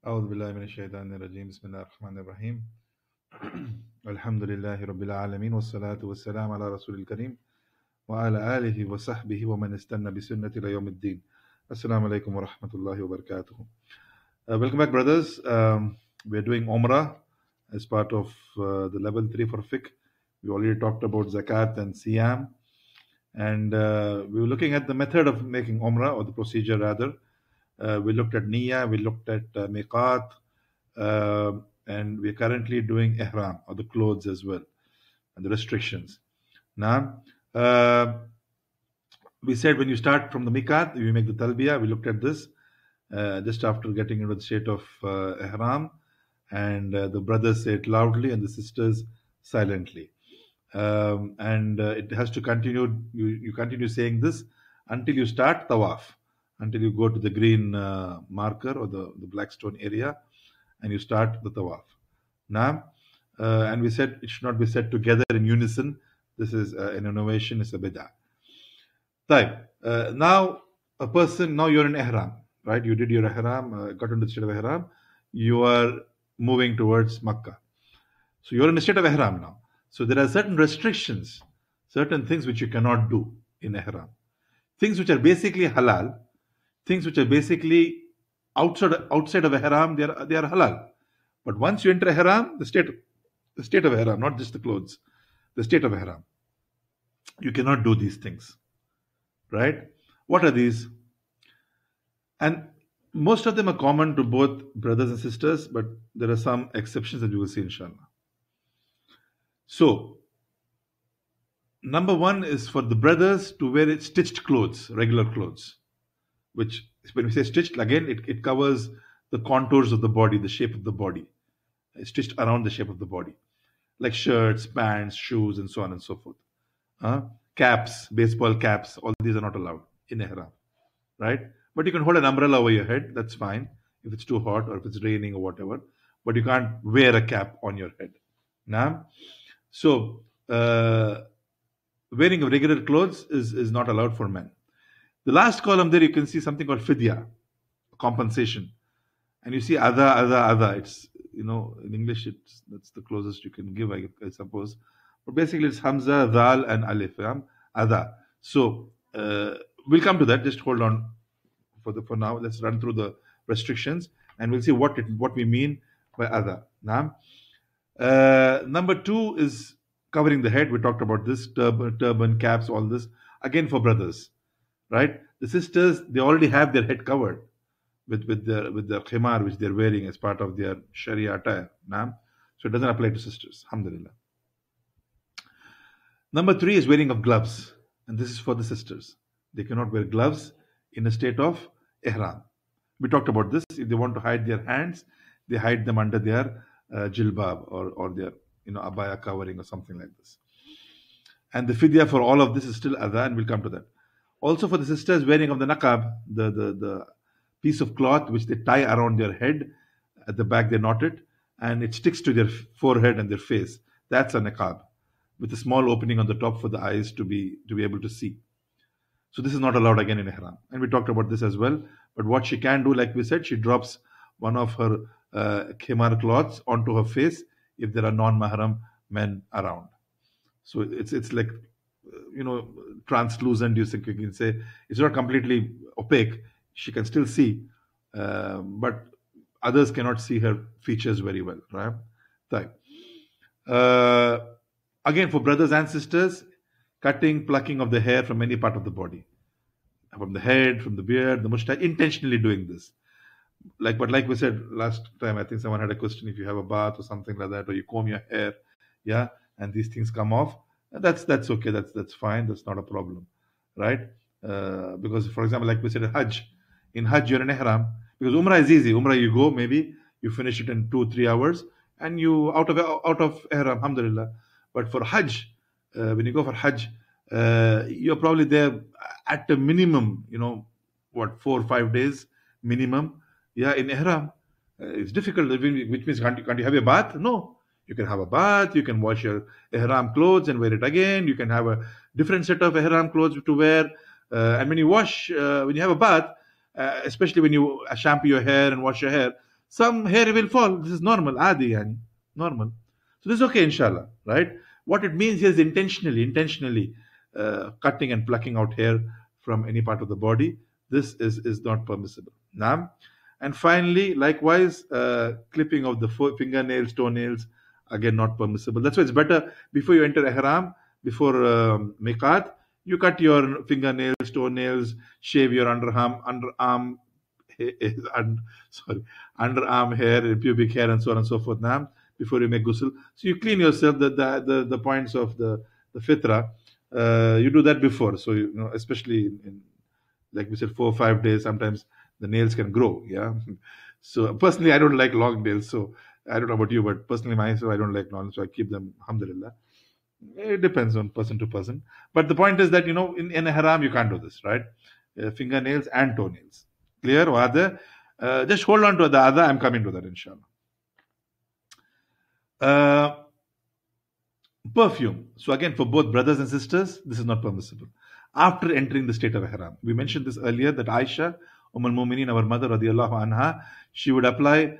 أعوذ بالله من الشيطان الرجيم بسم الله الرحمن الرحيم الحمد لله رب العالمين والصلاة والسلام على رسول الكريم وعلى آله وصحبه ومن استنى بسنة إلى يوم الدين. Assalamu alaikum wa rahmatullahi wa barakatuh. Welcome back, brothers. We're doing Umrah as part of the level 3 for Fiqh. We already talked about Zakat and Siyam, and we were looking at the method of making Umrah, or the procedure rather. We looked at Niyyah, we looked at Miqat, and we're currently doing Ihram, or the clothes as well, and the restrictions. Now, we said when you start from the Miqat, you make the Talbiyah. We looked at this just after getting into the state of Ihram, and the brothers say it loudly and the sisters silently. And it has to continue, you continue saying this until you start Tawaaf, until you go to the green marker or the black stone area and you start the Tawaaf. Now, and we said it should not be said together in unison. This is an innovation, it's a bid'ah. Now, a person, now you're in Ihram, right? You did your Ihram, got into the state of Ihram, you are moving towards Makkah. So you're in the state of Ihram now. So there are certain restrictions, certain things which you cannot do in Ihram. Things which are basically halal, things which are basically outside of Ihram, they are halal. But once you enter Ihram, the state of Ihram, not just the clothes, the state of Ihram, you cannot do these things. Right? What are these? And most of them are common to both brothers and sisters, but there are some exceptions that you will see, inshallah. So, number one is for the brothers to wear stitched clothes, regular clothes, which, when we say stitched, again, it covers the contours of the body, the shape of the body, stitched around the shape of the body, like shirts, pants, shoes, and so on and so forth. Caps, baseball caps, all these are not allowed in Ihram, right? But you can hold an umbrella over your head, that's fine, if it's too hot or if it's raining or whatever, but you can't wear a cap on your head. Now, so wearing of regular clothes is not allowed for men. The last column there, you can see something called Fidiyah, compensation. And you see Adhaa. It's, in English, that's the closest you can give, I suppose. But basically, it's Hamza, Dal, and Alif. Adhaa. So, we'll come to that. Just hold on for now. Let's run through the restrictions and we'll see what we mean by Adhaa. Now, number two is covering the head. We talked about this, turban, caps, all this. Again, for brothers, right? The sisters, they already have their head covered with the khimar which they're wearing as part of their Sharia attire. Nah? So it doesn't apply to sisters. Alhamdulillah. Number three is wearing of gloves. And this is for the sisters. They cannot wear gloves in a state of Ihram. We talked about this. If they want to hide their hands, they hide them under their jilbab or their abaya covering or something like this. And the fidya for all of this is still adha, and we'll come to that. Also for the sisters, wearing of the naqab, the piece of cloth which they tie around their head, at the back they knot it, and it sticks to their forehead and their face. That's a niqab, with a small opening on the top for the eyes to be able to see. So this is not allowed again in Ihram. And we talked about this as well. But what she can do, like we said, she drops one of her khimar cloths onto her face if there are non-mahram men around. So it's like, translucent, you can say. It's not completely opaque. She can still see, but others cannot see her features very well, right? Again, for brothers and sisters, cutting, plucking of the hair from any part of the body, from the head, from the beard, the mustache, intentionally doing this. Like we said last time, I think someone had a question: if you have a bath or something like that, or you comb your hair, and these things come off, that's okay, that's fine, that's not a problem, right? Because, for example, like we said, in Hajj you're in Ihram, because Umrah is easy. Umrah, you go, maybe you finish it in 2-3 hours, and you out of Ihram, alhamdulillah. But for Hajj, when you go for Hajj, you're probably there at a minimum, 4 or 5 days minimum. In Ihram, it's difficult, which means can't you have a bath? No. You can have a bath, you can wash your Ihram clothes and wear it again. You can have a different set of Ihram clothes to wear. And when you have a bath, especially when you shampoo your hair and wash your hair, some hair will fall. This is normal, adi, yani, normal. So this is okay, inshallah, right? What it means here is intentionally cutting and plucking out hair from any part of the body. This is not permissible. Naam. And finally, likewise, clipping of the fingernails, toenails, again not permissible. That's why it's better before you enter ihram, before miqat, you cut your fingernails, toenails, shave your underarm, sorry, underarm hair, pubic hair, and so on and so forth. Now, before you make ghusl, so you clean yourself. The points of the fitra, you do that before. So you know, especially in like we said, 4 or 5 days, sometimes the nails can grow. Yeah. So personally, I don't like long nails. So I don't know about you, but personally, myself, I don't like long, so I keep them. Alhamdulillah. It depends on person to person. But the point is that in a haram you can't do this, right? Fingernails and toenails. Clear? Wada? Just hold on to the adha. I'm coming to that, inshallah. Perfume. So again, for both brothers and sisters, this is not permissible. After entering the state of ihram, we mentioned this earlier that Aisha, al-Mu'mineen, our mother, radiallahu anha, she would apply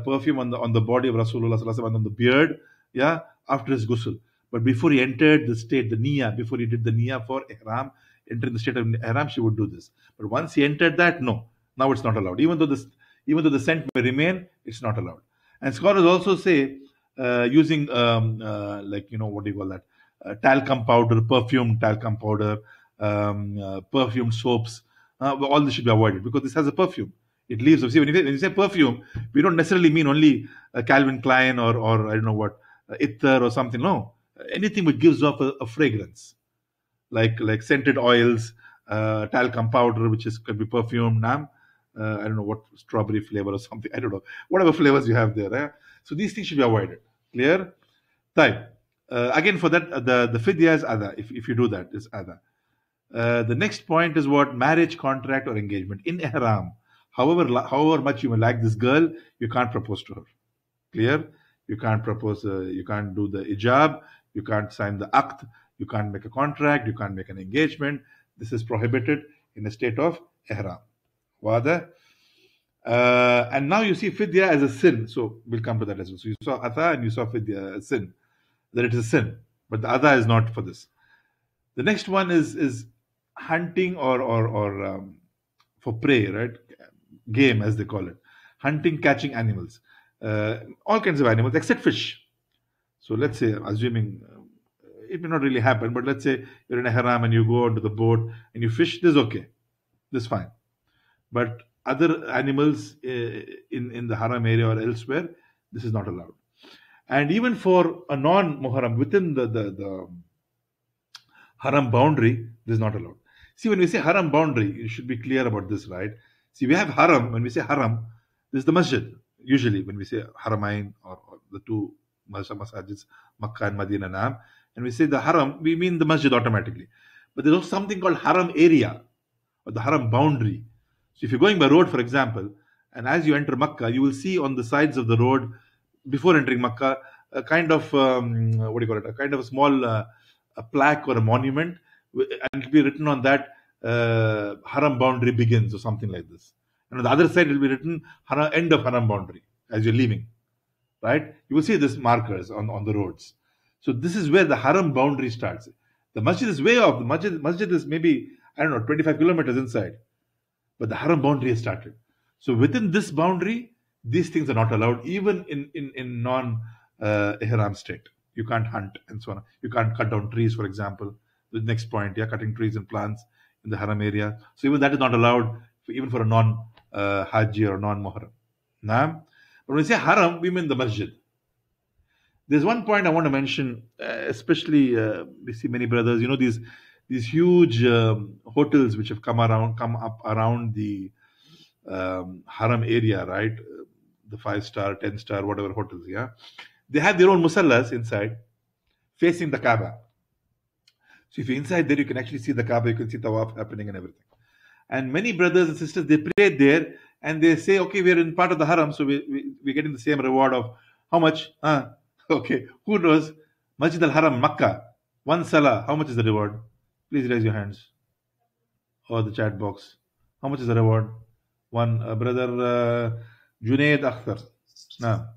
perfume on the body of Rasulullah sallallahu alaihi wasallam, on the beard, yeah, after his ghusl. But before he entered the state, the niyyah, before he did the niyyah for ihram, entering the state of ihram, she would do this. But once he entered that, no, now it's not allowed. Even though the scent may remain, it's not allowed. And scholars also say using what do you call that? Talcum powder, perfumed talcum powder, perfumed soaps. All this should be avoided because this has a perfume. It leaves. See, when you say perfume, we don't necessarily mean only Calvin Klein or I don't know what, Ither or something. No, anything which gives off a fragrance, like scented oils, talcum powder, which could be perfumed. I don't know what, strawberry flavor or something. I don't know, whatever flavors you have there. So these things should be avoided. Clear? Type. Again, for that, the fidya is adha. If you do that, is adha. The next point is what? Marriage contract or engagement. In ihram, however much you may like this girl, you can't propose to her. Clear? You can't propose, you can't do the ijab, you can't sign the aqd, you can't make a contract, you can't make an engagement. This is prohibited in a state of ihram. Wada? And now you see fidya as a sin. So we'll come to that as well. So you saw adha and you saw fidya as sin. That it is a sin. But the adha is not for this. The next one is hunting or for prey, right? Game, as they call it. Hunting, catching animals. All kinds of animals except fish. So let's say, assuming it may not really happen, but let's say you're in a haram and you go onto the boat and you fish, this is okay. This is fine. But other animals in the haram area or elsewhere, this is not allowed. And even for a non-muharram within the haram boundary, this is not allowed. See, when we say haram boundary, you should be clear about this, right? See, we have haram. When we say haram, this is the masjid. Usually, when we say haramain or the two masajids, Makkah and Medina, Naam, and we say the haram, we mean the masjid automatically. But there's also something called haram area or the haram boundary. So if you're going by road, for example, and as you enter Makkah, you will see on the sides of the road, before entering Makkah, a kind of, what do you call it, a kind of a small a plaque or a monument, and it'll be written on that, haram boundary begins or something like this. And on the other side, it will be written end of haram boundary as you're leaving. Right? You will see these markers on the roads. So this is where the haram boundary starts. The masjid is way off. The masjid is maybe, I don't know, 25 kilometers inside. But the haram boundary has started. So within this boundary, these things are not allowed, even in non-ihram state. You can't hunt and so on. You can't cut down trees, for example. The next point, cutting trees and plants in the haram area. So even that is not allowed, even for a non-haji or non-muharram. Naam? But when we say haram, we mean the masjid. There's one point I want to mention, especially we see many brothers, these huge hotels which have come up around the haram area, right? The 5-star, 10-star, whatever hotels, they have their own musallas inside, facing the Kaaba. So if you're inside there, you can actually see the Kaaba, you can see Tawaaf happening and everything. And many brothers and sisters, they pray there and they say, okay, we're in part of the haram, so we're getting the same reward of how much? Okay, who knows? Masjid al-Haram, Makkah, one salah, how much is the reward? Please raise your hands or the chat box. How much is the reward? One brother Junaid Akhtar. Naam.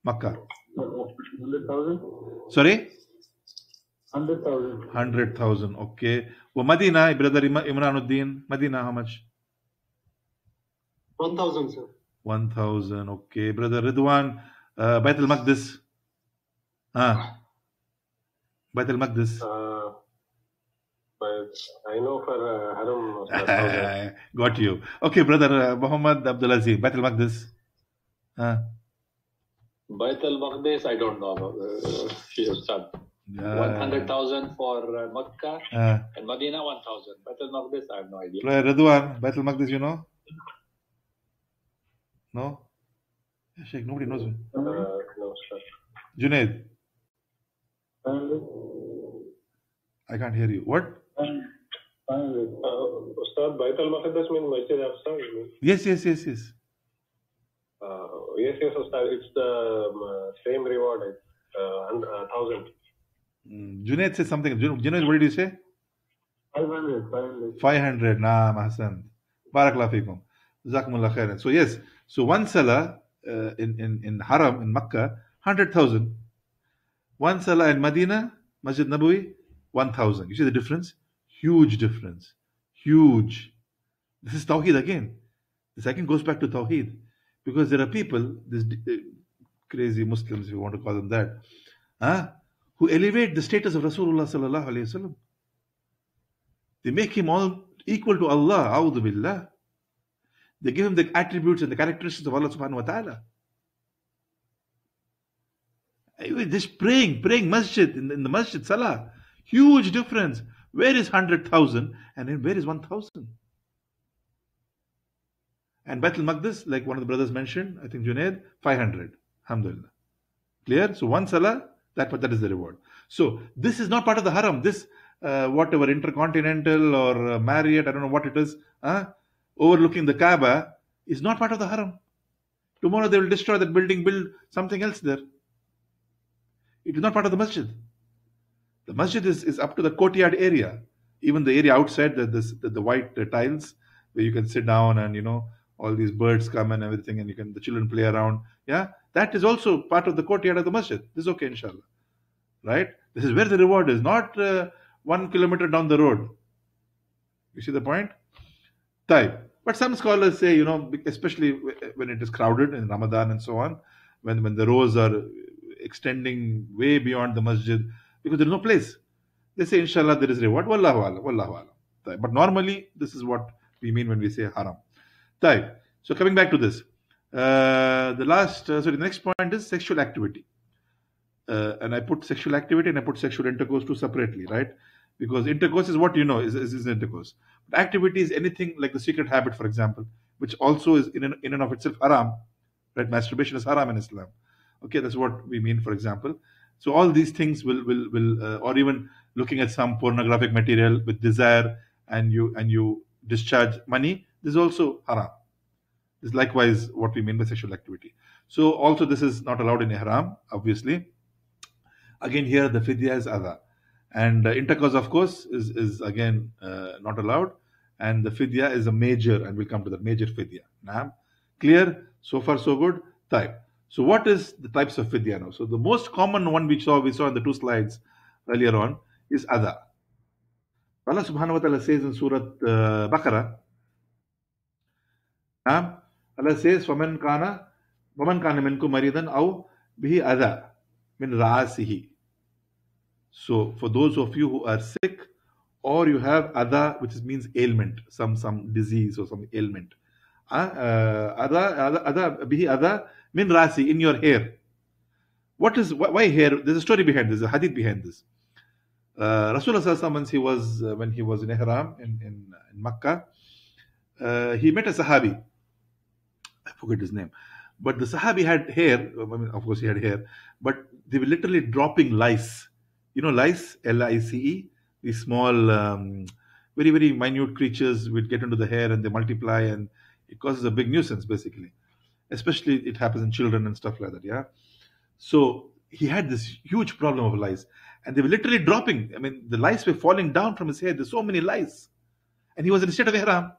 Makkah. 100,000. Sorry? 100,000. 100,000. Okay. Well, Medina, brother Imranuddin. Medina, how much? 1,000, sir. 1,000. Okay. Brother Ridwan, Bait al Maqdis. Bait al Maqdis. But I know for Haram, 1,000. Got you. Okay, brother Muhammad Abdulaziz. Bait al Maqdis. Bait al-Maqdis, I don't know. Ustad. 100,000 for Makkah and Medina 1,000. Bait al-Maqdis, I have no idea. Ridwan, Bait al Maqdis, you know? No? Yeah, Sheikh, nobody knows me. No, sir. Junaid, I can't hear you. What? Ustad, Bait al-Maqdis means Masjid Aqsa? Yes. Yes, Ustad. It's the same reward, 1,000. Junaid said something. Junaid, what did you say? 500. 500. Naam, Hassan. Barakallahu feekum. Jazakumullah khairan. So yes, so one salah in Haram, in Makkah, 100,000. One salah in Medina, Masjid Nabawi, 1,000. You see the difference? Huge difference. Huge. This is Tawheed again. This again goes back to Tawheed. Because there are people, these crazy Muslims, if you want to call them that, who elevate the status of Rasulullah sallallahu alayhi wasallam. They make him all equal to Allah, a'udhu billah. They give him the attributes and the characteristics of Allah subhanahu wa ta'ala. Just praying masjid, in the masjid, salah. Huge difference. Where is 100,000 and where is 1,000? And Bait al-Maqdis, like one of the brothers mentioned, I think Junaid, 500. Alhamdulillah. Clear? So one salah, that is the reward. So this is not part of the haram. This, whatever, Intercontinental or Marriott, I don't know what it is, overlooking the Kaaba, is not part of the haram. Tomorrow they will destroy that building, build something else there. It is not part of the masjid. The masjid is up to the courtyard area. Even the area outside, the white tiles, where you can sit down and, all these birds come and everything, and the children play around. Yeah, that is also part of the courtyard of the masjid. This is okay, inshallah. Right? This is where the reward is, not 1 kilometer down the road. You see the point? Type. But some scholars say, especially when it is crowded in Ramadan and so on, when the rows are extending way beyond the masjid, because there is no place, they say, inshallah, there is reward. Wallahu alam. But normally, this is what we mean when we say haram. Type. So coming back to this, the next point is sexual activity. And I put sexual activity and I put sexual intercourse too separately, right? Because intercourse is what is intercourse. But activity is anything like the secret habit, for example, which also is in and of itself haram, right? Masturbation is haram in Islam. Okay, that's what we mean, for example. So all these things will or even looking at some pornographic material with desire and you discharge money, this is also haram. This is likewise what we mean by sexual activity. So also this is not allowed in ihram, obviously. Again, here the fidya is adha. And intercourse, of course, is again not allowed. And the fidya is a major, and we'll come to that, major fidya. Naam. Clear? So far, so good? Type. So what is the types of fidya now? So the most common one we saw in the 2 slides earlier on is adha. Allah subhanahu wa ta'ala says in Surah Baqarah, Allah says, وَمَنْ كَانَ مِنْكُمْ مَرِيضًا أَوْ بِهِ أَذَى مِنْ رَأْسِهِ. So for those of you who are sick, or you have adha, which means ailment, some disease or some ailment. Adha bihi adha min rasi, in your hair. Why hair? There's a story behind this, a hadith behind this. Rasulullah when he was in Ihram in Makkah, he met a Sahabi. I forget his name. But the Sahabi had hair. I mean, of course he had hair, but they were literally dropping lice. Lice, Lice, these small, very, very minute creatures would get into the hair and they multiply, and it causes a big nuisance, basically. Especially it happens in children and stuff like that, yeah? So he had this huge problem of lice, and they were literally dropping. I mean, the lice were falling down from his head. There's so many lice. And he was in a state of ihram.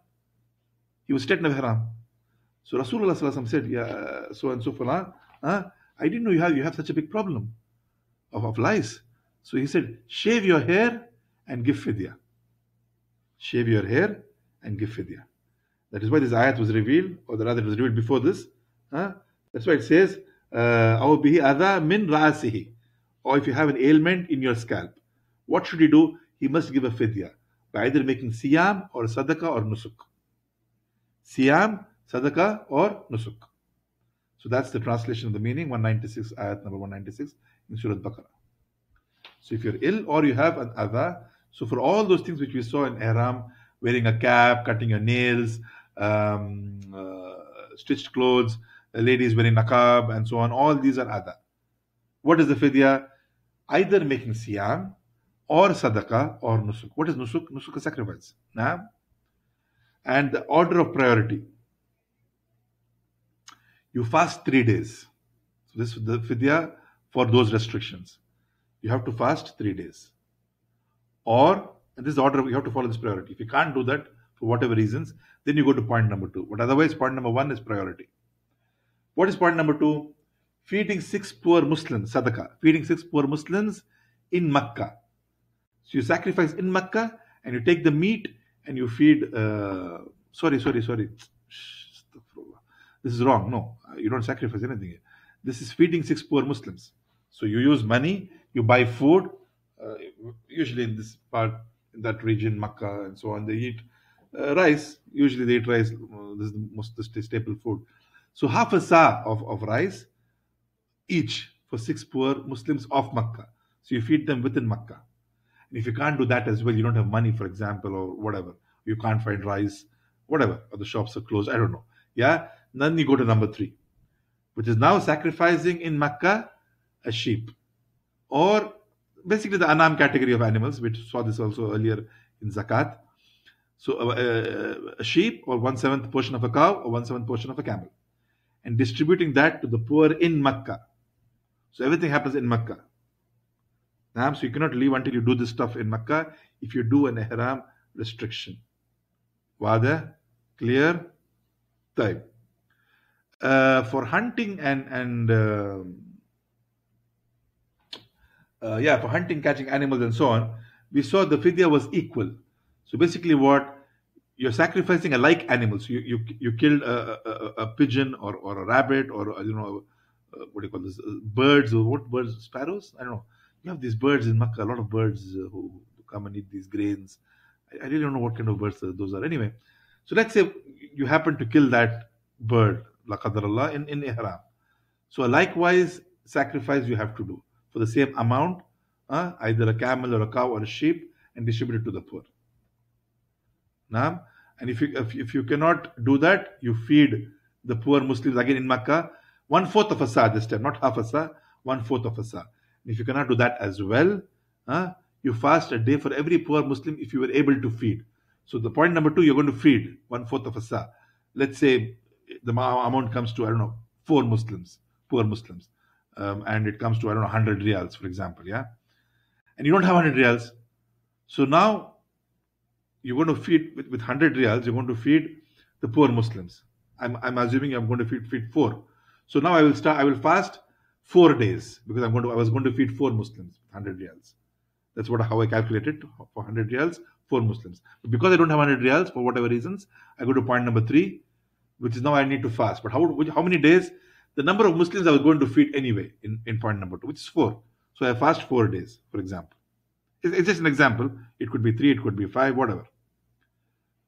So Rasulullah sallallahu alaihi wasallam said, yeah, so and so fulan, I didn't know you have such a big problem of lice. So he said, shave your hair and give fidya. Shave your hair and give fidya. That is why this ayat was revealed, or rather it was revealed before this. That's why it says, أَوْ بِهِ أَذَى مِنْ رَأْسِهِ. Or if you have an ailment in your scalp, what should he do? He must give a fidya by either making siyam or sadaqah or nusuk. Siyam, sadaqah or nusuk. So that's the translation of the meaning, 196, ayat number 196 in Surah Baqarah. So if you're ill or you have an adha, so for all those things which we saw in ihram, wearing a cap, cutting your nails, stitched clothes, ladies wearing niqab and so on, all these are adha. What is the fidya? Either making siyam or sadaqah or nusuk. What is nusuk? Nusuk is sacrifice. Nah? And the order of priority. You fast 3 days. So this is the fidya for those restrictions. You have to fast 3 days. Or, and this is the order, you have to follow this priority. If you can't do that for whatever reasons, then you go to point number 2. But otherwise, point number 1 is priority. What is point number 2? Feeding 6 poor Muslims, sadaqah. Feeding 6 poor Muslims in Makkah. So you sacrifice in Makkah and you take the meat and you feed. Sorry. This is wrong. No, you don't sacrifice anything. This is feeding 6 poor Muslims. So you use money, you buy food. Usually in this part, in that region, Makkah and so on, they eat rice. Usually they eat rice. This is the staple food. So half a sa of rice each for 6 poor Muslims of Makkah. So you feed them within Makkah. And if you can't do that as well, you don't have money, for example, or whatever, you can't find rice, whatever, or the shops are closed, I don't know. Yeah, then you go to number 3, which is now sacrificing in Makkah a sheep, or basically the anam category of animals. We saw this also earlier in zakat. So a sheep, or 1/7 portion of a cow, or 1/7 portion of a camel, and distributing that to the poor in Makkah. So everything happens in Makkah. So you cannot leave until you do this stuff in Makkah if you do an ihram restriction. Wada? Clear? Type. For hunting for hunting, catching animals and so on, we saw the fidya was equal. So basically what? You're sacrificing a like animal. So you killed a pigeon or a rabbit or what do you call this? Birds, or what birds? Sparrows? I don't know. You have these birds in Makkah, a lot of birds who come and eat these grains. I really don't know what kind of birds those are. Anyway, so let's say you happen to kill that bird, la qadarallah, in ihram. So a likewise sacrifice you have to do for the same amount, either a camel or a cow or a sheep, and distribute it to the poor. Now, and if you cannot do that, you feed the poor Muslims again in Makkah 1/4 of a sa this time, not half a sa, 1/4 of a sa. If you cannot do that as well, you fast a day for every poor Muslim if you were able to feed. So the point number 2, you're going to feed 1/4 of a sa. Let's say the amount comes to, I don't know, 4 Muslims, poor Muslims, and it comes to, I don't know, 100 riyals, for example, yeah? And you don't have 100 riyals. So now you're going to feed with 100 riyals, you're going to feed the poor Muslims. I'm assuming I'm going to feed 4. So now I will fast 4 days because I was going to feed 4 Muslims, 100 riyals. That's how I calculated for 100 riyals, 4 Muslims. But because I don't have 100 riyals for whatever reasons, I go to point number 3, which is now I need to fast. But how many days? The number of Muslims I was going to feed anyway in point number 2, which is 4. So I fast 4 days, for example. It's just an example. It could be 3, it could be 5, whatever.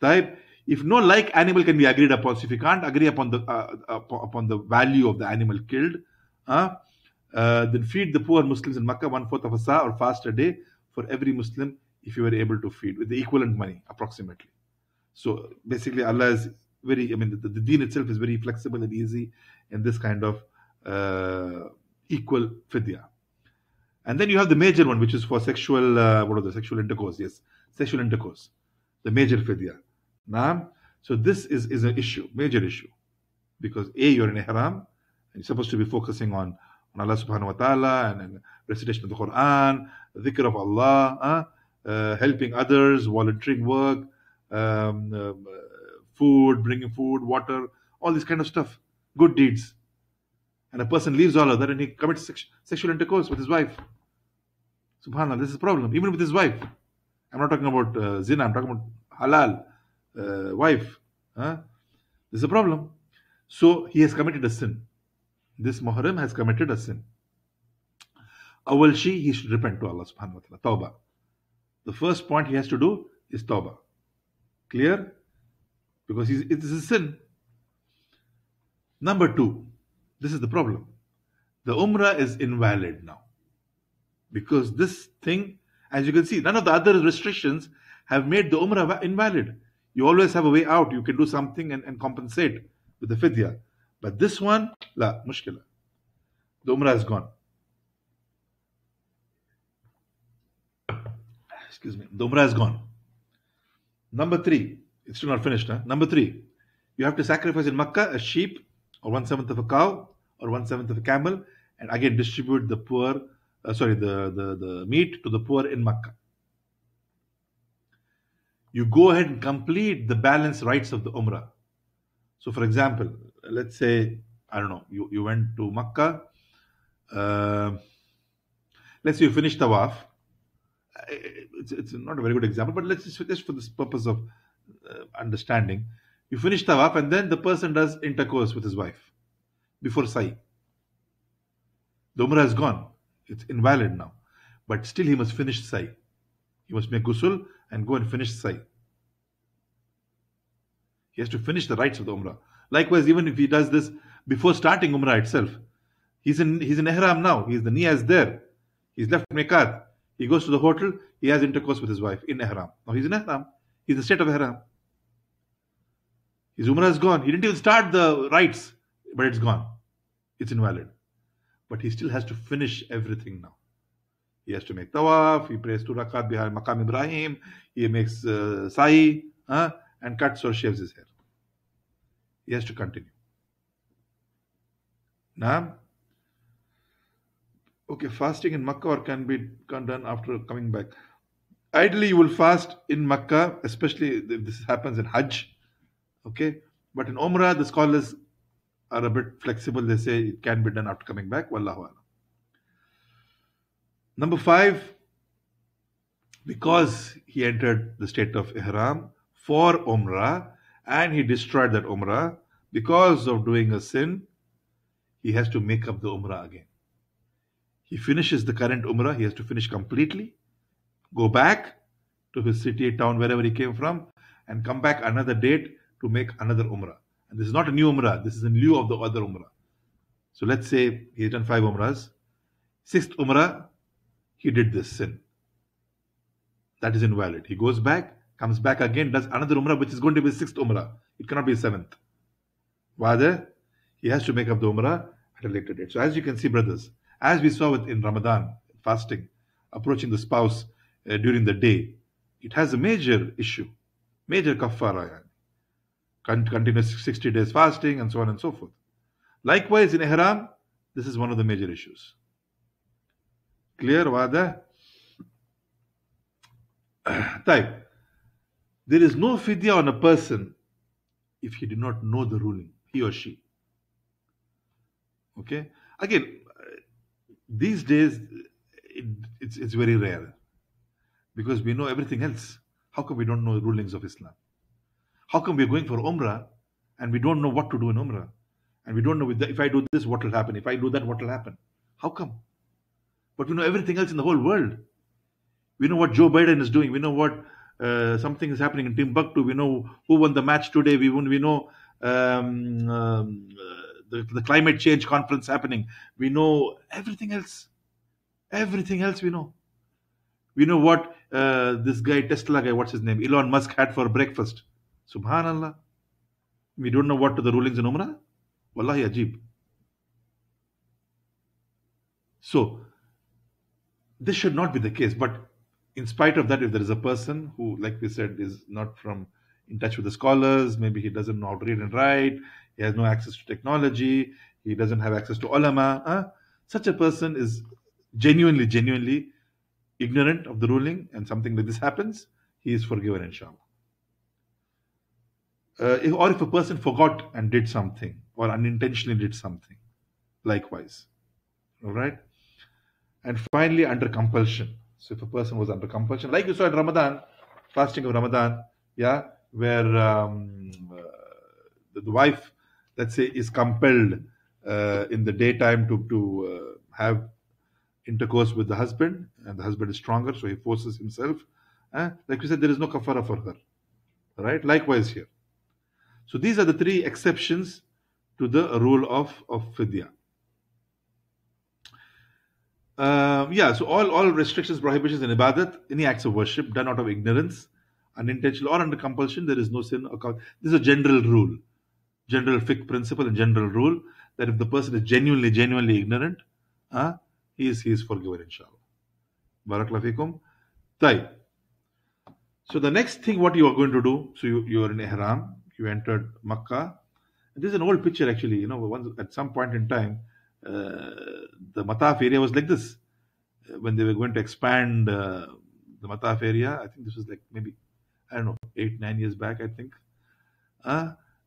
Type. If no like animal can be agreed upon, so if you can't agree upon the value of the animal killed, then feed the poor Muslims in Makkah 1/4 of a sa, or fast a day for every Muslim if you were able to feed with the equivalent money approximately. So basically Allah is the deen itself is very flexible and easy in this kind of equal fidya. And then you have the major one, which is for sexual sexual intercourse. Yes, sexual intercourse, the major fidya. So this is an issue, major issue, because you're in ihram and you're supposed to be focusing on Allah subhanahu wa ta'ala and recitation of the Quran, dhikr of Allah, helping others, volunteering work, food, bringing food, water, all this kind of stuff, good deeds. And a person leaves all of that and he commits sexual intercourse with his wife. Subhanallah, this is a problem. Even with his wife. I'm not talking about zina, I'm talking about halal wife. This is a problem. So he has committed a sin. This muhrim has committed a sin. He should repent to Allah subhanahu wa ta'ala. Tawbah. The first point he has to do is tawbah. Clear? Because it is a sin. Number 2, this is the problem. The Umrah is invalid now. Because this thing, as you can see, none of the other restrictions have made the Umrah invalid. You always have a way out. You can do something and compensate with the Fidiyah. But this one, la, mushkila. The Umrah is gone. Excuse me. The Umrah is gone. Number 3, it's still not finished. Number 3, you have to sacrifice in Makkah a sheep or 1/7 of a cow or 1/7 of a camel, and again distribute the poor, the meat to the poor in Makkah. You go ahead and complete the balance rites of the Umrah. So, for example, let's say, I don't know, you went to Makkah. Let's say you finished Tawaaf. It's not a very good example, but let's just for this purpose of understanding, you finish Tawaaf and then the person does intercourse with his wife before Sa'i. The Umrah is gone. It's invalid now. But still he must finish Sa'i. He must make ghusl and go and finish Sa'i. He has to finish the rites of the Umrah. Likewise, even if he does this before starting Umrah itself, he's in Ihram now. The niyyah is there. He's left Miqat. He goes to the hotel. He has intercourse with his wife in Ihram. Now he's in Ihram. He's in the state of Ihram. His Umrah is gone. He didn't even start the rites, but it's gone. It's invalid. But he still has to finish everything now. He has to make Tawaaf. He prays 2 rakat behind Maqam Ibrahim. He makes Sa'i and cuts or shaves his hair. He has to continue. Now, okay, fasting in Makkah or can be done after coming back. Ideally, you will fast in Makkah, especially if this happens in Hajj. Okay, but in Umrah, the scholars are a bit flexible. They say it can be done after coming back. Wallahu alam. Number 5, because he entered the state of Ihram for Umrah and he destroyed that Umrah because of doing a sin, he has to make up the Umrah again. He finishes the current Umrah, he has to finish completely, go back to his city, town, wherever he came from, and come back another date to make another Umrah. And this is not a new Umrah, this is in lieu of the other Umrah. So let's say he's done 5 Umrahs. 6th Umrah, he did this sin. That is invalid. He goes back, comes back again, does another Umrah, which is going to be 6th Umrah. It cannot be 7th. Rather, he has to make up the Umrah at a later date. So as you can see, brothers, as we saw in Ramadan, fasting, approaching the spouse during the day, it has a major issue, major kaffara. Continuous 60 days fasting and so on and so forth. Likewise, in Ihram, this is one of the major issues. Clear, Wada? Type. There is no fidya on a person if he did not know the ruling, he or she. Okay? Again, these days, it's very rare because we know everything else. How come we don't know the rulings of Islam? How come we're going for Umrah and we don't know what to do in Umrah? And we don't know if I do this, what will happen? If I do that, what will happen? How come? But we know everything else in the whole world. We know what Joe Biden is doing. We know what something is happening in Timbuktu. We know who won the match today. We know the climate change conference happening. We know everything else. Everything else we know. We know what this guy, Tesla guy, what's his name? Elon Musk had for breakfast. Subhanallah. We don't know what are the rulings in Umrah. Wallahi ajib. So, this should not be the case. But in spite of that, if there is a person who, like we said, is not in touch with the scholars, maybe he doesn't know how to read and write, he has no access to technology, he doesn't have access to ulama, such a person is genuinely ignorant of the ruling, and something like this happens, he is forgiven, inshallah. or if a person forgot and did something or unintentionally did something, likewise. All right. And finally, under compulsion. So if a person was under compulsion, like you saw in Ramadan, fasting of Ramadan, yeah, where the wife, let's say, is compelled in the daytime to have intercourse with the husband, and the husband is stronger, so he forces himself. Like we said, there is no kafara for her. Right? Likewise here. So these are the three exceptions to the rule of Fidiyah. So all restrictions, prohibitions, and ibadat, any acts of worship done out of ignorance, unintentional or under compulsion, there is no sin. This is a general rule, general fiqh principle and general rule that if the person is genuinely ignorant, he is forgiven, inshallah. Barakallahu fikum. Tayyib. So the next thing, what you are going to do, so you are in Ihram, you entered Makkah. This is an old picture actually, once, at some point in time, the Tawaaf area was like this. When they were going to expand the Tawaaf area, I think this was like maybe, 8-9 years back, I think.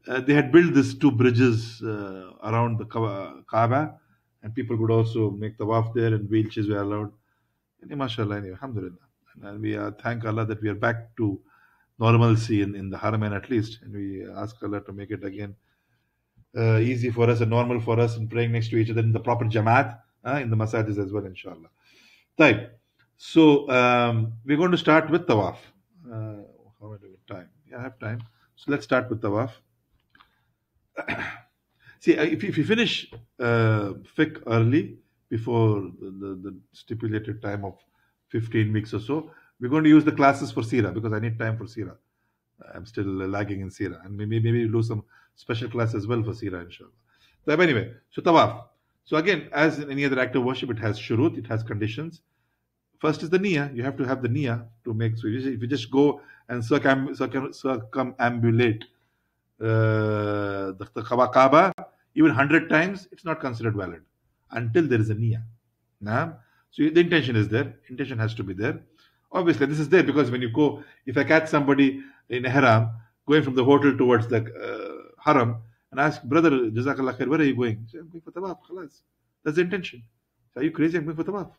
They had built these two bridges around the Kaaba, and people could also make Tawaaf there, and wheelchairs were allowed. And mashallah, alhamdulillah. And we thank Allah that we are back to normalcy in the Haramain at least, and we ask Allah to make it again easy for us and normal for us in praying next to each other in the proper Jamaat, in the masajid as well, inshallah. Type. So we're going to start with Tawaaf. How am I doing time? Yeah, I have time. So let's start with Tawaaf. See, if you finish fiqh early, before the stipulated time of 15 weeks or so, we're going to use the classes for Seerah, because I need time for Seerah. I'm still lagging in Seerah, and maybe do some special class as well for Seerah, inshallah. But anyway, so Tawaaf. So again, as in any other act of worship, it has shurut, it has conditions. First is the niyyah. You have to have the niyyah to make. So if you just go and circumambulate the Kaaba even 100 times, it's not considered valid until there is a niyyah. So the intention is there. Intention has to be there. Obviously, this is there because when you go, if I catch somebody in Ihram going from the hotel towards the Haram and ask, brother, Jazakallah khair, where are you going? Say, I'm going for Tawaaf. Khalas. That's the intention. Are you crazy? I'm going for Tawaaf.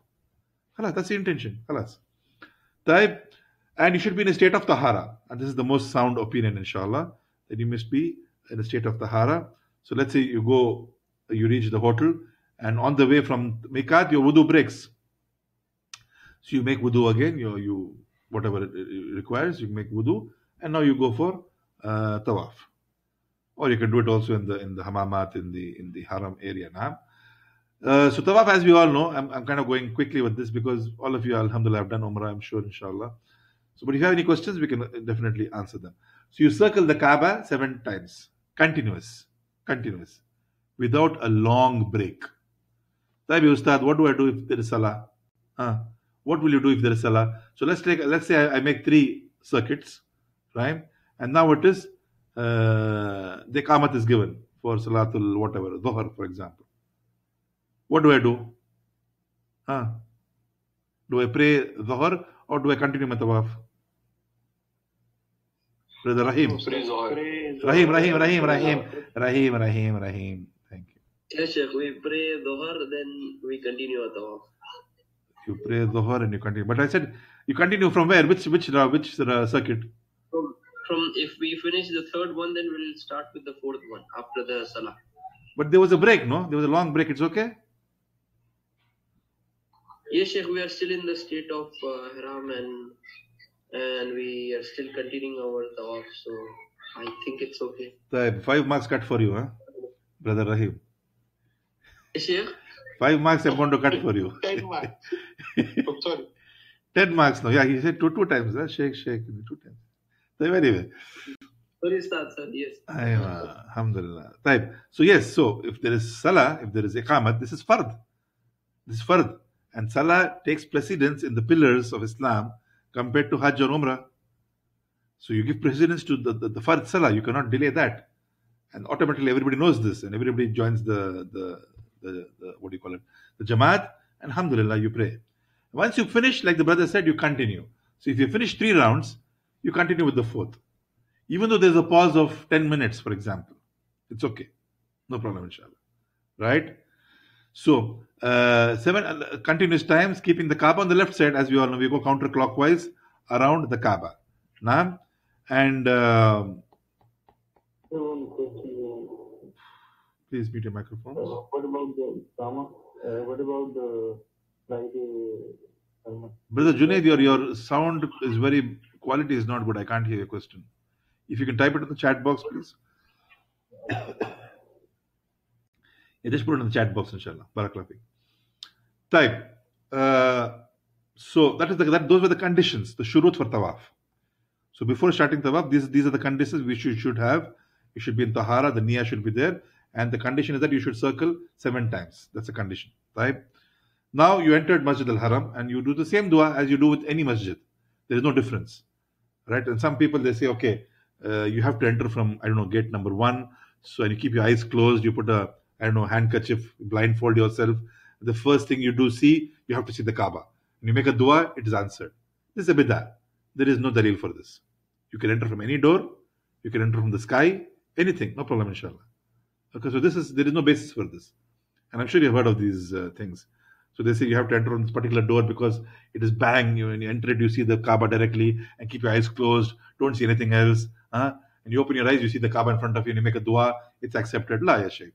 Khalas. That's the intention. Khalas. Taib. And you should be in a state of Tahara. And this is the most sound opinion, inshallah, that you must be in a state of Tahara. So let's say you reach the hotel, and on the way from Miqat, your wudu breaks. So you make wudu again, you whatever it requires, you make wudu, and now you go for Tawaaf. Or you can do it also in the Hamamat, in the Haram area. So Tawaaf, as we all know, I'm kind of going quickly with this because all of you, alhamdulillah, have done Umrah, I'm sure, inshallah. So, but if you have any questions, we can definitely answer them. So you circle the Kaaba 7 times, continuous, without a long break. Tabi Ustad, what do I do if there is Salah? What will you do if there is Salah? So let's say I make 3 circuits, right? And now it is the Iqamat is given for Salatul whatever, Dhuhr, for example. What do I do? Do I pray Dhuhr or do I continue my Tawaaf? Brother Rahim. Rahim. Thank you. Yes, Sheikh, we pray Dhuhr, then we continue our Tawaaf. You pray Dhuhr and you continue. But I said, you continue from where? Which circuit? From if we finish the 3rd one, then we'll start with the 4th one after the Salah. But there was a break, no? There was a long break. It's okay? Yes, Sheikh, we are still in the state of Ihram and we are still continuing our Tawaaf, so I think it's okay. 5 marks cut for you, Brother Rahim. Yes, Sheikh? 5 marks I'm going to cut for you. 10 marks. I'm sorry. 10 marks, no? Yeah, he said two times. Shake, 2 times. So anyway. Sorry, Ustad, sir. Yes. Alhamdulillah. So yes, so if there is Salah, if there is Iqamat, this is Fard. And Salah takes precedence in the pillars of Islam compared to Hajj or Umrah. So you give precedence to the Fard Salah. You cannot delay that. And automatically everybody knows this and everybody joins the what do you call it? The Jamaat, and alhamdulillah, you pray. Once you finish, like the brother said, you continue. So if you finish 3 rounds, you continue with the 4th. Even though there's a pause of 10 minutes, for example, it's okay. No problem, inshallah. Right? So, 7 continuous times, keeping the Kaaba on the left side, as we all know, we go counterclockwise around the Kaaba. Naam? And please mute your microphones. What about the Sama? What about the Brother Junaid, your sound is quality is not good. I can't hear your question. If you can type it in the chat box, please. Yeah, just put it in the chat box, inshallah. Barakallah fiik. Type. So those were the conditions, the shurut for tawaf. So before starting tawaf, these are the conditions we should have. You should be in tahara, the niyyah should be there, and the condition is that you should circle 7 times. That's a condition. Right? Now you entered Masjid al-Haram and you do the same dua as you do with any masjid. There is no difference. Right? And some people, they say, okay, you have to enter from, I don't know, gate number 1. So, and you keep your eyes closed, you put a, I don't know, handkerchief, blindfold yourself. The first thing you do see, you have to see the Kaaba. When you make a dua, it is answered. This is a bid'ah. There is no dalil for this. You can enter from any door, you can enter from the sky, anything, no problem, inshallah. Okay, so there is no basis for this. And I'm sure you've heard of these things. So they say you have to enter on this particular door because it is bang, when you enter it, you see the Kaaba directly and keep your eyes closed, don't see anything else. And you open your eyes, you see the Kaaba in front of you and you make a dua, it's accepted. La ya shaykh.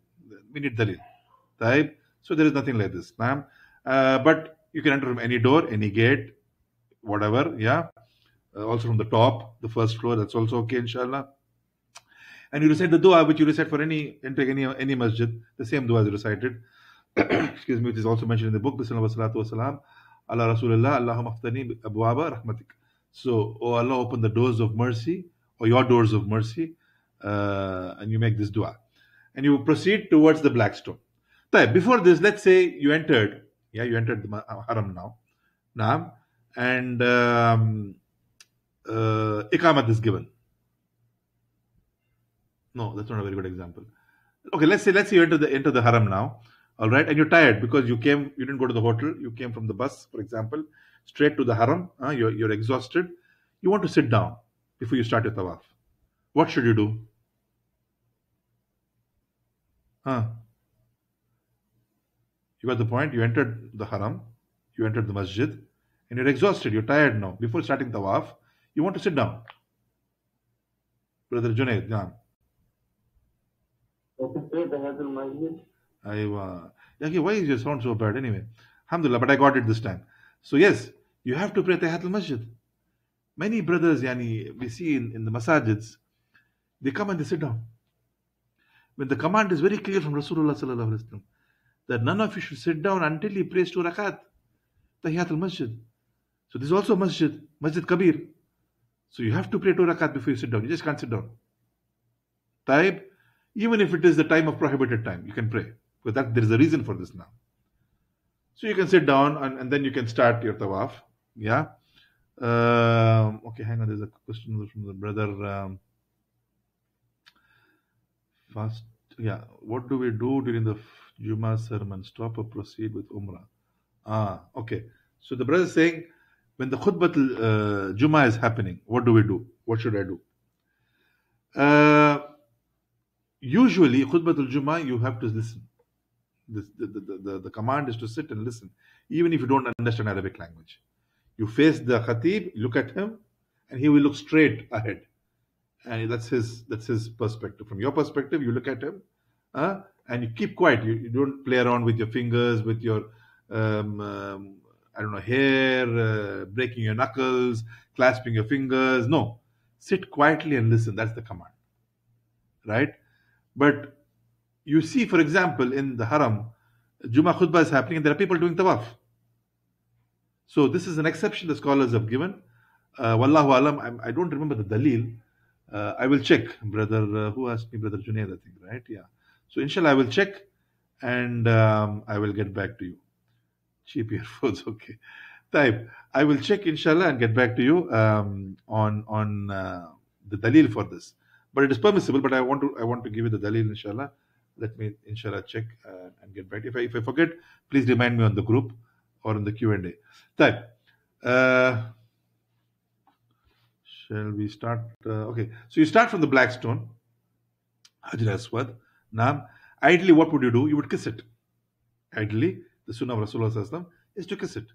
We need dalil. Taib. So there is nothing like this. But you can enter from any door, any gate, whatever, yeah. Also from the top, the first floor, that's also okay, inshallah. And you recite the dua which you recite for entering any masjid, the same dua is recited. Excuse me, it is also mentioned in the book. Bismillah wa salatu wa salam ala Rasulullah, Allahumma aftani abwaba rahmatik. So, oh Allah, open the doors of mercy, or your doors of mercy, and you make this dua. And you proceed towards the black stone. Before this, let's say you entered the Haram now, and Iqamat is given. No, that's not a very good example. Okay, let's say you enter the Haram now, all right, and you're tired because you didn't go to the hotel, you came from the bus, for example, straight to the Haram. You're exhausted. You want to sit down before you start your tawaf. What should you do? You got the point? You entered the Haram, you entered the masjid, and you're exhausted, you're tired now. Before starting tawaf, you want to sit down. Brother Junaid, yeah. Okay, why is your sound so bad anyway? Alhamdulillah, but I got it this time. So yes, you have to pray Tahiyatul Masjid. Many brothers, we see in the masajids, they come and they sit down. When the command is very clear from Rasulullah sallallahu alaihi wasallam that none of you should sit down until he prays 2 rakat, Tahiyatul Masjid. So this is also Masjid Kabir. So you have to pray 2 rakat before you sit down. You just can't sit down. Taib, even if it is the time of prohibited time, you can pray. But there is a reason for this now. So you can sit down and then you can start your tawaf. Yeah. Okay, hang on. There's a question from the brother. Fast. Yeah. What do we do during the Jummah sermon? Stop or proceed with Umrah? Okay. So the brother is saying, when the Khutbatul Jummah is happening, what do we do? What should I do? Usually, Khutbatul Jummah, you have to listen. The command is to sit and listen, even if you don't understand Arabic language. You face the Khatib, look at him, and he will look straight ahead. And that's his perspective. From your perspective, you look at him, and you keep quiet. You don't play around with your fingers, with your hair, breaking your knuckles, clasping your fingers. No, sit quietly and listen. That's the command, right? But you see, for example, in the Haram, Jummah khutbah is happening and there are people doing tawaf. So this is an exception the scholars have given. Wallahu alam, I don't remember the dalil. I will check, brother. Who asked me? Brother Junaid, I think, right? Yeah. So inshallah, I will check and I will get back to you. Cheap earphones, okay. Type. I will check inshallah and get back to you on the dalil for this. But it is permissible. But I want to give you the dalil inshallah. Let me inshallah check and get back. If I forget, please remind me on the group or on the Q&A. Type. Shall we start? Okay, so you start from the black stone, Hajar Aswad. Now, ideally, what would you do? You would kiss it. Ideally, the sunnah of Rasulullah Sallallahu Alaihi Wasallam is to kiss it.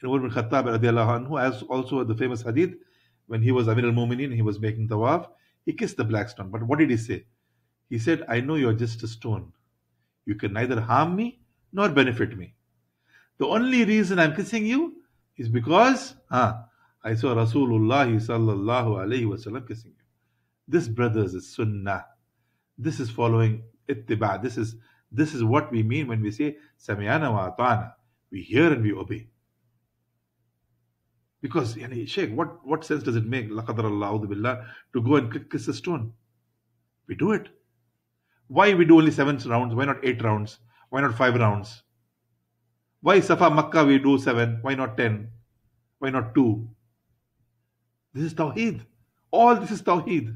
And Umar bin Khattab radiallahu anhu, as also the famous hadith, when he was Amir al-Mu'minin, he was making tawaf, he kissed the black stone. But what did he say? He said, I know you're just a stone. You can neither harm me nor benefit me. The only reason I'm kissing you is because I saw Rasulullah sallallahu alayhi wasallam kissing you. This, brothers, is sunnah. This is following ittiba. This is what we mean when we say Sami'ana wa ata'ana. We hear and we obey. Because, Sheikh, what sense does it make, la qadar Allah, billah, to go and kiss a stone? We do it. Why we do only 7 rounds? Why not 8 rounds? Why not 5 rounds? Why Safa Makkah we do 7? Why not 10? Why not 2? This is Tawheed. All this is Tawheed.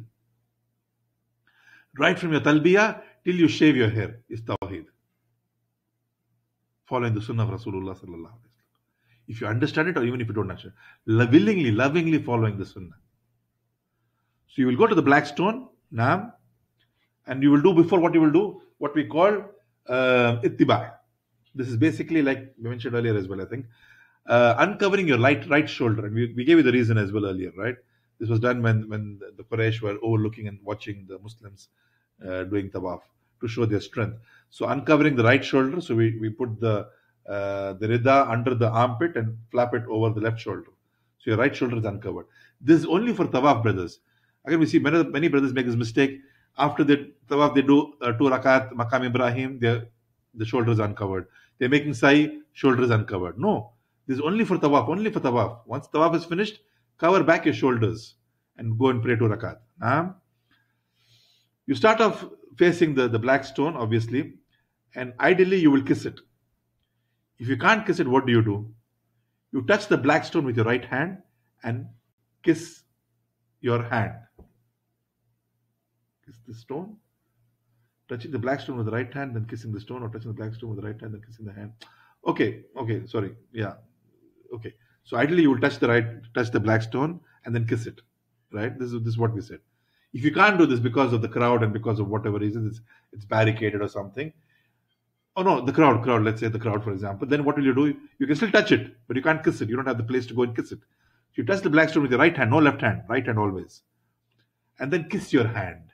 Right from your talbiyah till you shave your hair is Tawheed. Following the sunnah of Rasulullah sallallahu alaihi wasallam. If you understand it or even if you don't understand it, willingly, lovingly following the sunnah. So you will go to the black stone, Naam, and you will do before what you will do, what we call ittiba. This is basically, like we mentioned earlier as well, I think, uncovering your right shoulder. And we gave you the reason as well earlier, right? This was done when the Quraysh were overlooking and watching the Muslims doing tawaf to show their strength. So uncovering the right shoulder, so we put the rida under the armpit and flap it over the left shoulder. So your right shoulder is uncovered. This is only for tawaf, brothers. Again, we see many brothers make this mistake. After the tawaf, they do 2 rakat, Maqam Ibrahim, the shoulder is uncovered. They're making sa'i, shoulder is uncovered. No, this is only for tawaf, only for tawaf. Once tawaf is finished, cover back your shoulders and go and pray 2 rakat. You start off facing the black stone, obviously, and ideally you will kiss it. If you can't kiss it, what do? You touch the black stone with your right hand and kiss your hand. Kiss the stone. Touching the black stone with the right hand, then kissing the stone, or touching the black stone with the right hand, then kissing the hand. Okay, sorry. Yeah. Okay. So ideally you will touch the black stone and then kiss it. Right? This is what we said. If you can't do this because of the crowd and because of whatever reason, it's barricaded or something. Oh no, the crowd, let's say the crowd, for example. Then what will you do? You can still touch it, but you can't kiss it. You don't have the place to go and kiss it. So you touch the black stone with your right hand, no left hand, right hand always. And then kiss your hand.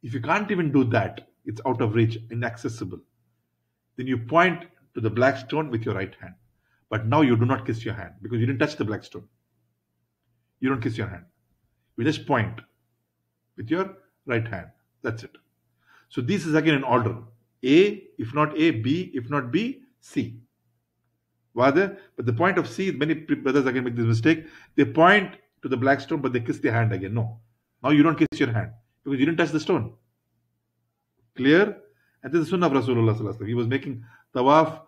If you can't even do that, it's out of reach, inaccessible. Then you point to the black stone with your right hand. But now you do not kiss your hand because you didn't touch the black stone. You don't kiss your hand. You just point with your right hand. That's it. So this is again in order. A, if not A, B, if not B, C. But the point of C, many brothers again make this mistake. They point to the black stone, but they kiss their hand again. No. Now you don't kiss your hand because you didn't touch the stone. Clear? And this is the sunnah of Rasulullah Sallallahu Alaihi Wasallam. He was making tawaf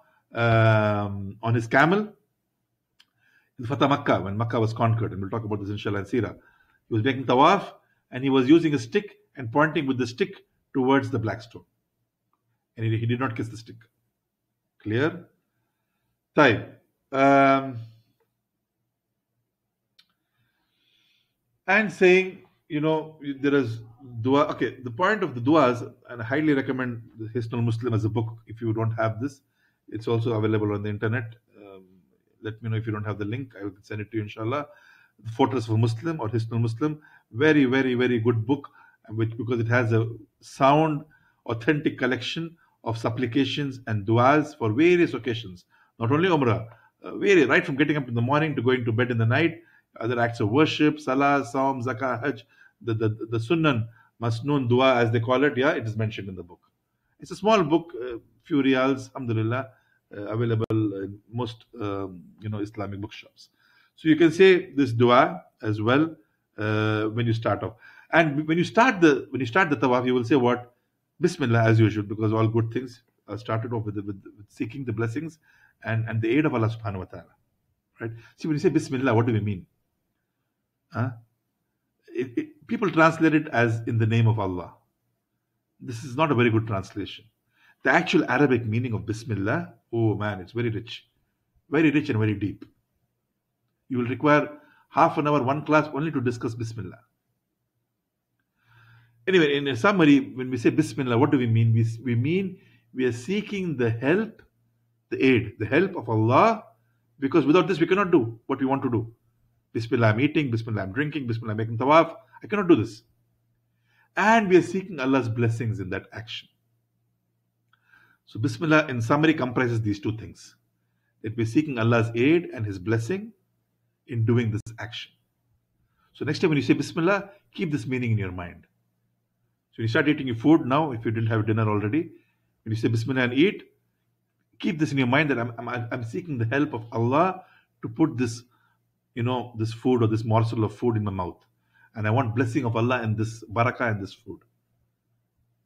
on his camel in Fatah Makkah, when Makkah was conquered. And we'll talk about this inshallah in Sirah. He was making tawaf and he was using a stick and pointing with the stick towards the black stone. And he did not kiss the stick. Clear? Time. And saying, there is dua. Okay, the point of the duas, and I highly recommend the Hisnul Muslim as a book. If you don't have this, it's also available on the internet. Let me know if you don't have the link. I will send it to you, inshallah. The Fortress of Muslim or Hisnul Muslim. Very, very, very good book, because it has a sound, authentic collection of supplications and duas for various occasions. Not only Umrah, right from getting up in the morning to going to bed in the night, other acts of worship, salah, saum, zakah, hajj, the sunnah, masnoon dua as they call it, it is mentioned in the book. It's a small book, few riyals, alhamdulillah, available in most Islamic bookshops. So you can say this dua as well when you start off. And when you start the tawaf, you will say what? Bismillah as usual, because all good things are started off with seeking the blessings and the aid of Allah subhanahu wa ta'ala. Right? See, when you say Bismillah, what do we mean? People translate it as in the name of Allah. This is not a very good translation. The actual Arabic meaning of Bismillah, oh man, it's very rich and very deep. You will require half an hour, one class only to discuss Bismillah. Anyway, in a summary, when we say Bismillah, what do we mean? We mean we are seeking the help, the aid, the help of Allah, because without this we cannot do what we want to do. Bismillah, I'm eating, Bismillah, I'm drinking, Bismillah, I'm making Tawaaf. I cannot do this. And we are seeking Allah's blessings in that action. So Bismillah, in summary, comprises these two things. That we're seeking Allah's aid and His blessing in doing this action. So next time when you say Bismillah, keep this meaning in your mind. So when you start eating your food now, if you didn't have dinner already, when you say Bismillah and eat, keep this in your mind that I'm seeking the help of Allah to put this, this food or this morsel of food in my mouth. And I want blessing of Allah and this barakah in this food.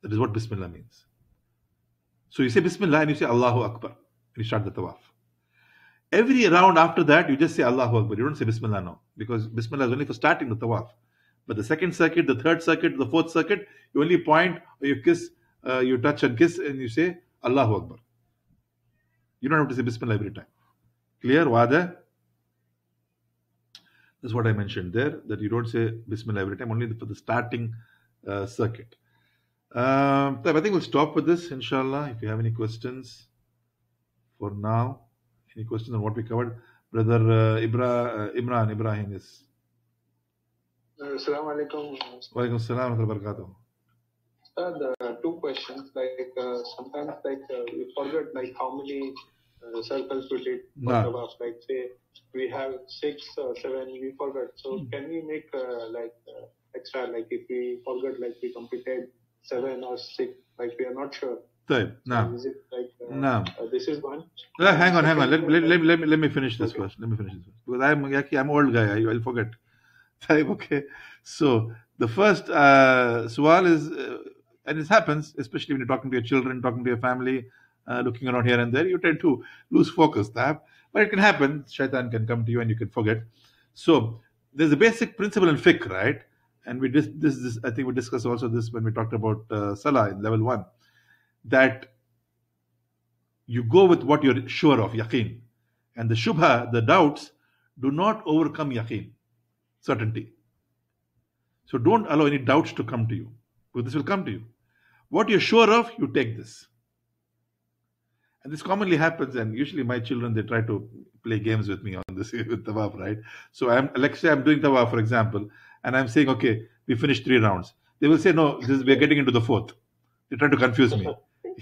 That is what Bismillah means. So you say Bismillah and you say Allahu Akbar. And you start the Tawaaf. Every round after that, you just say Allahu Akbar. You don't say Bismillah now. Because Bismillah is only for starting the Tawaaf. But the second circuit, the third circuit, the fourth circuit, you only point or you kiss, you touch and kiss and you say Allahu Akbar. You don't have to say Bismillah every time. Clear? Wada? That's what I mentioned there, that you don't say Bismillah every time, only for the starting circuit. I think we'll stop with this, inshallah. If you have any questions for now, any questions on what we covered, Brother Imran Ibrahim is. Assalamu alaikum. Wa alaikum assalam wa barakatuh. Sir, two questions. Sometimes we forget how many circles we did. Like say we have 6 or 7, we forgot. So can we make extra? Like if we forgot, we completed 7 or 6, we are not sure. No. Is it this is one? Hang on. Let me finish this first. Because I'm old guy. I'll forget. Okay. So the first sual is, and this happens, especially when you're talking to your children, talking to your family, looking around here and there, you tend to lose focus. But it can happen. Shaitan can come to you and you can forget. So there's a basic principle in fiqh, right? And we this I think we discussed also this when we talked about Salah in level 1, that you go with what you're sure of, yaqeen. And the shubha, the doubts, do not overcome yaqeen, certainty. So don't allow any doubts to come to you, because this will come to you. What you're sure of, you take this. And this commonly happens, and usually my children, they try to play games with me on this with Tawaaf, right? So let's say I'm doing Tawaaf, for example, and I'm saying, okay, we finished 3 rounds. They will say, no, we're getting into the 4th. They're trying to confuse me.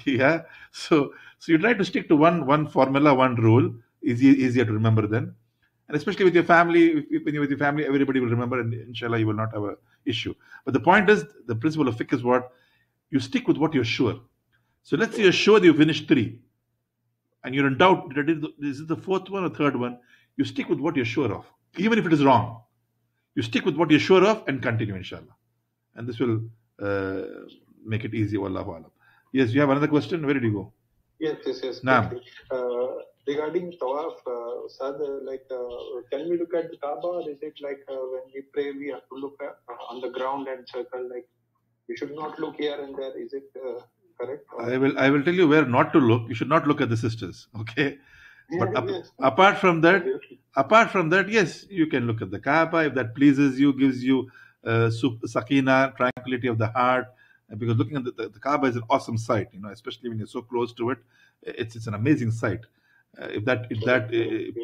Yeah. So you try to stick to one formula, one rule, easier to remember then. And especially with your family, when you're with your family, everybody will remember, and inshallah, you will not have an issue. But the point is, the principle of fiqh is what? You stick with what you're sure. So let's say you're sure that you finished 3, and you're in doubt, is it the 4th one or 3rd one? You stick with what you're sure of, even if it is wrong. You stick with what you're sure of and continue, inshallah. And this will make it easy, wallahu alam. Yes, you have another question? Where did you go? Yes. Regarding Tawaaf, can we look at the Kaaba, or is it when we pray, we have to look on the ground and circle? We should not look here and there. Is it correct? I will tell you where not to look. You should not look at the sisters, okay? But Yes. apart from that, yes, you can look at the Kaaba if that pleases you, gives you sakina, tranquility of the heart. Because looking at the Kaaba is an awesome sight, especially when you're so close to it. It's an amazing sight. If that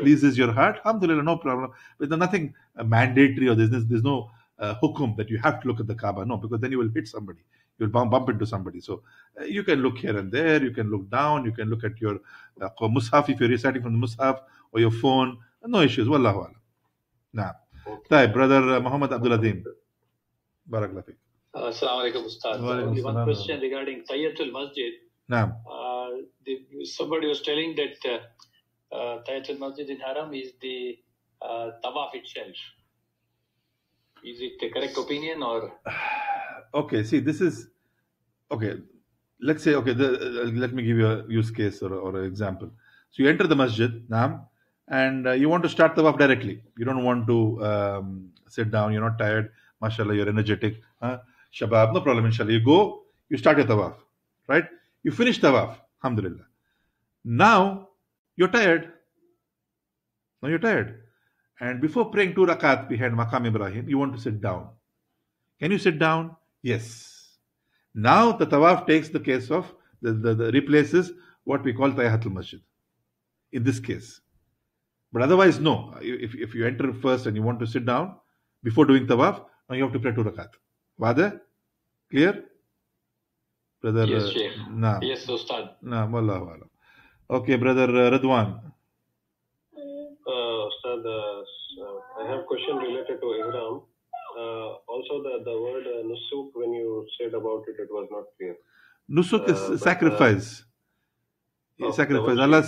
pleases your heart, alhamdulillah, no problem. But there's nothing mandatory, or there's no hukum that you have to look at the Kaaba. No, because then you will hit somebody. You'll bump into somebody. So you can look here and there. You can look down. You can look at your mushaf if you're reciting from the mushaf, or your phone. No issues. Wallahu alam. Nah. Okay. Brother Muhammad Abdul Adim. Barakallah fiqh. Assalamu alaikum, Ustad. Only one question regarding Tahiyatul Masjid. Naam. Somebody was telling that Tahiyatul Masjid in Haram is the Tawaaf itself. Is it the correct opinion, or? Okay, see, this is okay. Let's say, okay, let me give you a use case or an example. So you enter the masjid, naam, and you want to start Tawaaf directly. You don't want to sit down. You're not tired. Mashallah, you're energetic. Shabab, no problem, inshallah. You go, you start your Tawaaf, right? You finish Tawaaf, alhamdulillah. Now, you're tired. And before praying 2 rakat behind Maqam Ibrahim, you want to sit down. Can you sit down? Yes. Now the tawaf takes the case of, the replaces what we call Tahiyatul Masjid in this case. But otherwise, no. If you enter first and you want to sit down before doing tawaf, now you have to pray 2 rakat. Wada? Clear? Brother? Yes, Sheikh. Naam. Yes, Ustad. Naam, wallahu alam. Okay, brother Radwan. Ustad, I have a question related to Ihram. Also, the word nusuk, when you said about it, it was not clear. Nusuk is sacrifice. Sacrifice. the Allah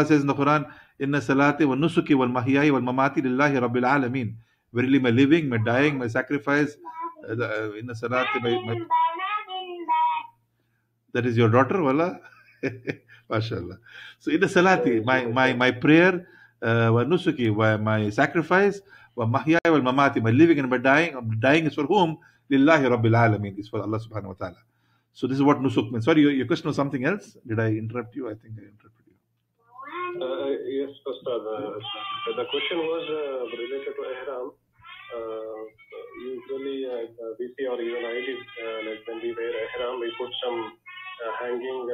says in the Quran, Inna salati wa nusuki wal mahyai wal mamati lillahi rabbil alameen. Verily my living, my dying, my sacrifice. Inna salati, my that is your daughter, wala? MashaAllah. So inna salati, my prayer, wa nusuki, my sacrifice, wa mahyai wal mamati, my living and my dying is for whom? Lillahi rabbil alameen. Is for Allah subhanahu wa ta'ala. So this is what nusuk means. Sorry, your question was something else? Did I interrupt you? I think I interrupted you. Yes, Ustad. The question was related to Ihram. Usually, we see, or even I did, like when we wear Ihram, we put some hanging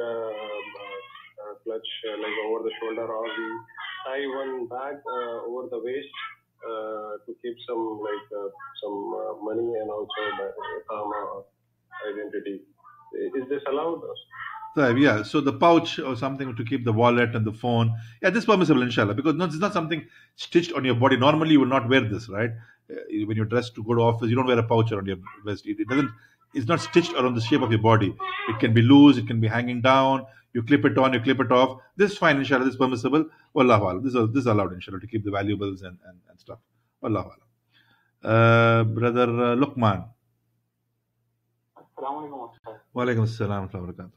clutch like over the shoulder, or we tie one bag over the waist to keep some money and also the Ihram identity. Is this allowed? Yeah, so the pouch or something to keep the wallet and the phone. Yeah, this is permissible, inshallah, because no, it's not something stitched on your body. Normally, you will not wear this, right? When you're dressed to go to office, you don't wear a pouch around your vest. It doesn't. It's not stitched around the shape of your body. It can be loose. It can be hanging down. You clip it on. You clip it off. This is fine, inshallah. This is permissible. Wallahu alam. This is allowed, inshallah, to keep the valuables and stuff. Wallahu alam. Brother Luqman. Wa alaikum assalam wa barakatuh.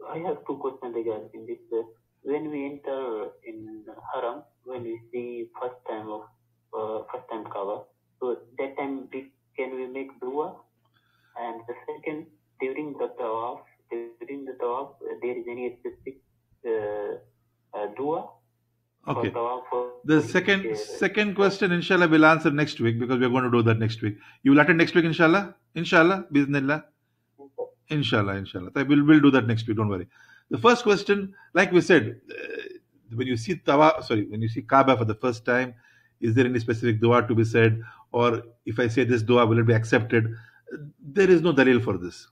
I have two questions regarding this. When we enter in Haram, when we see first time Kaaba, so that time can we make dua? And the second, during the Tawaaf, there is any specific dua? Okay. For The second question, inshallah, we'll answer next week because we're going to do that next week. You will attend next week, inshallah? Inshallah, bismillah. Inshallah. We'll do that next week, don't worry. The first question, like we said, when you see Kaaba for the first time, is there any specific dua to be said? Or if I say this dua, will it be accepted? There is no dalil for this.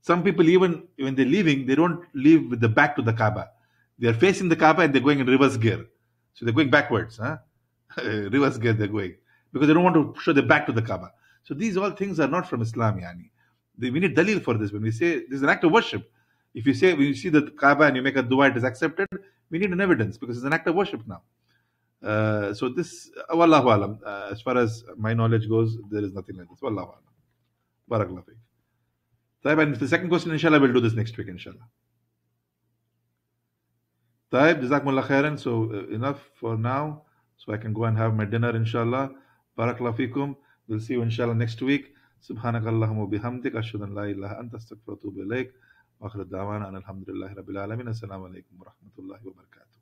Some people, even when they're leaving, they don't leave with the back to the Kaaba. They're facing the Kaaba and they're going in reverse gear. So they're going backwards. Reverse gear they're going. Because they don't want to show their back to the Kaaba. So these all things are not from Islam, yani. We need dalil for this. When we say this is an act of worship, if you say when you see the Kaaba and you make a dua, it is accepted, we need an evidence because it's an act of worship now. So this, wallahu alam, as far as my knowledge goes, there is nothing like this. Wallahu alam. Barakallahu feek. And the second question, inshallah, we'll do this next week, inshallah. Taib, jazakumullah khairan. So enough for now. So I can go and have my dinner, inshallah. Barakallahu feekum. We'll see you, inshallah, next week. سبحانك اللهم وبحمدك أشهد أن لا إله إلا أنت أستغفرك وأتوب إليك وآخر دعوانا أن الحمد لله رب العالمين السلام عليكم ورحمة الله وبركاته.